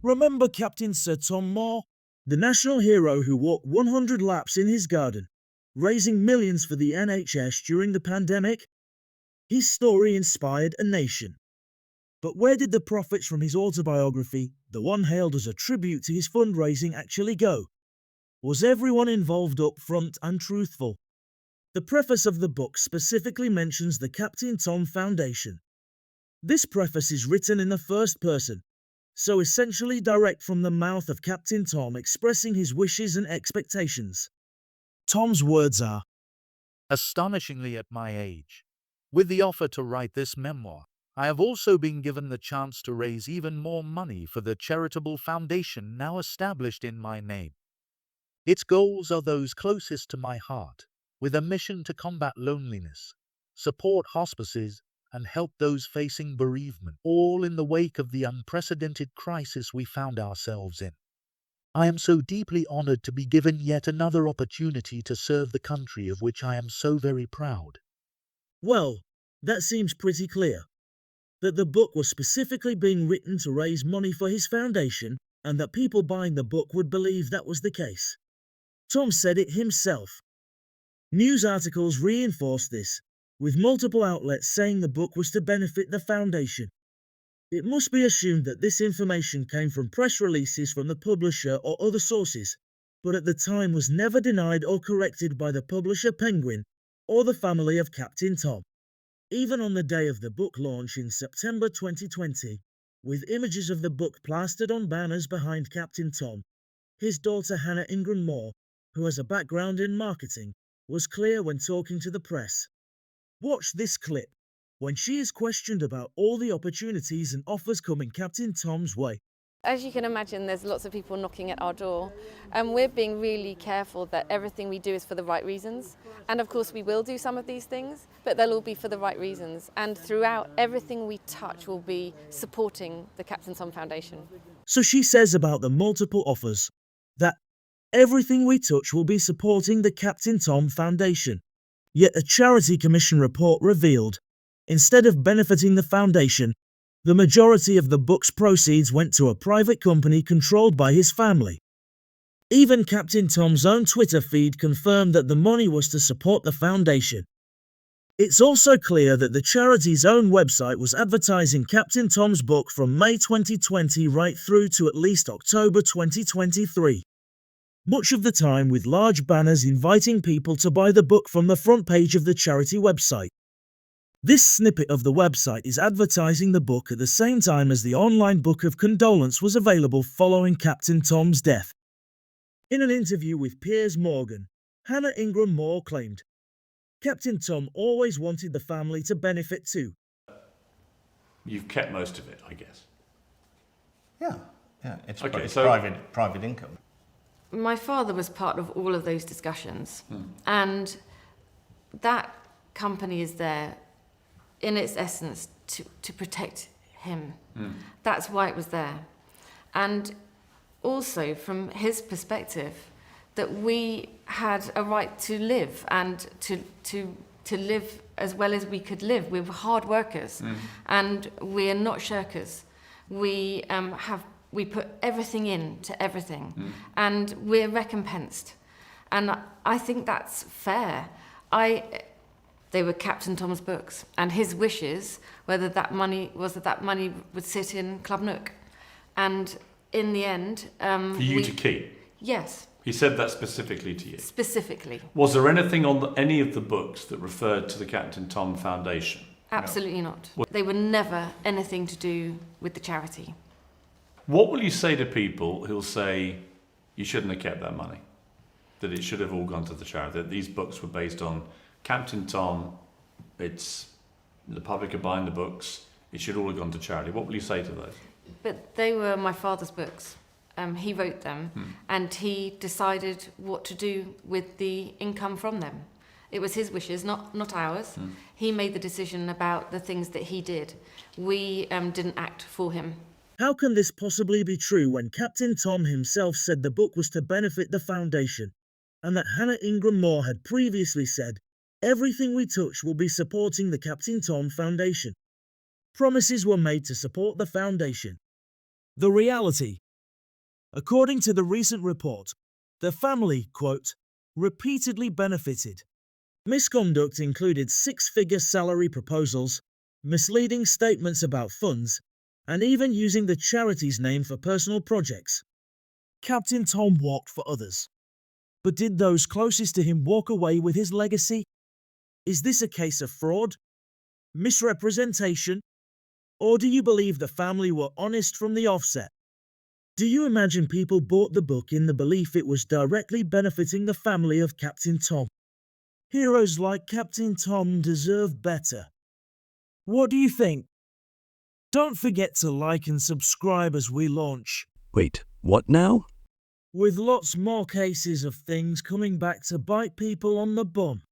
Remember Captain Sir Tom Moore, the national hero who walked 100 laps in his garden, raising millions for the NHS during the pandemic? His story inspired a nation. But where did the profits from his autobiography, the one hailed as a tribute to his fundraising, actually go? Was everyone involved upfront and truthful? The preface of the book specifically mentions the Captain Tom Foundation. This preface is written in the first person, so essentially direct from the mouth of Captain Tom expressing his wishes and expectations. Tom's words are, "Astonishingly at my age, with the offer to write this memoir, I have also been given the chance to raise even more money for the charitable foundation now established in my name. Its goals are those closest to my heart, with a mission to combat loneliness, support hospices, and help those facing bereavement, all in the wake of the unprecedented crisis we found ourselves in. I am so deeply honored to be given yet another opportunity to serve the country of which I am so very proud." well, that seems pretty clear. That the book was specifically being written to raise money for his foundation, and that people buying the book would believe that was the case. Tom said it himself. News articles reinforced this, with multiple outlets saying the book was to benefit the foundation. It must be assumed that this information came from press releases from the publisher or other sources, but at the time was never denied or corrected by the publisher Penguin or the family of Captain Tom. Even on the day of the book launch in September 2020, with images of the book plastered on banners behind Captain Tom, his daughter Hannah Ingram-Moore, who has a background in marketing, was clear when talking to the press. Watch this clip, when she is questioned about all the opportunities and offers coming Captain Tom's way. As you can imagine, there's lots of people knocking at our door, and we're being really careful that everything we do is for the right reasons. And of course we will do some of these things, but they'll all be for the right reasons. And throughout, everything we touch will be supporting the Captain Tom Foundation. So she says about the multiple offers, that everything we touch will be supporting the Captain Tom Foundation. Yet a Charity Commission report revealed, instead of benefiting the foundation, the majority of the book's proceeds went to a private company controlled by his family. Even Captain Tom's own Twitter feed confirmed that the money was to support the foundation. It's also clear that the charity's own website was advertising Captain Tom's book from May 2020 right through to at least October 2023. Much of the time with large banners inviting people to buy the book from the front page of the charity website. This snippet of the website is advertising the book at the same time as the online book of condolence was available following Captain Tom's death. In an interview with Piers Morgan, Hannah Ingram-Moore claimed, Captain Tom always wanted the family to benefit too. You've kept most of it, I guess. Yeah. It's Okay, private income. My father was part of all of those discussions, and that company is there in its essence to protect him. That's why it was there. And also from his perspective, that we had a right to live and to live as well as we could live. We were hard workers, and we are not shirkers. We put everything into everything, and we're recompensed. And I think that's fair. They were Captain Tom's books, and his wishes whether that money would sit in Club Nook. And in the end, For you to keep? Yes. He said that specifically to you? Specifically. Was there anything on any of the books that referred to the Captain Tom Foundation? Absolutely not. They were never anything to do with the charity. What will you say to people who'll say you shouldn't have kept that money? That it should have all gone to the charity? That these books were based on Captain Tom, the public are buying the books, it should all have gone to charity. What will you say to those? But they were my father's books. He wrote them, and he decided what to do with the income from them. It was his wishes, not ours. He made the decision about the things that he did. We didn't act for him. How can this possibly be true when Captain Tom himself said the book was to benefit the foundation, and that Hannah Ingram-Moore had previously said, everything we touch will be supporting the Captain Tom Foundation? Promises were made to support the foundation. The reality According to the recent report, the family, quote, repeatedly benefited. Misconduct included six-figure salary proposals, misleading statements about funds, and even using the charity's name for personal projects. Captain Tom walked for others. But did those closest to him walk away with his legacy? Is this a case of fraud? Misrepresentation? Or do you believe the family were honest from the offset? Do you imagine people bought the book in the belief it was directly benefiting the family of Captain Tom? Heroes like Captain Tom deserve better. What do you think? Don't forget to like and subscribe as we launch. Wait, what now? With lots more cases of things coming back to bite people on the bum.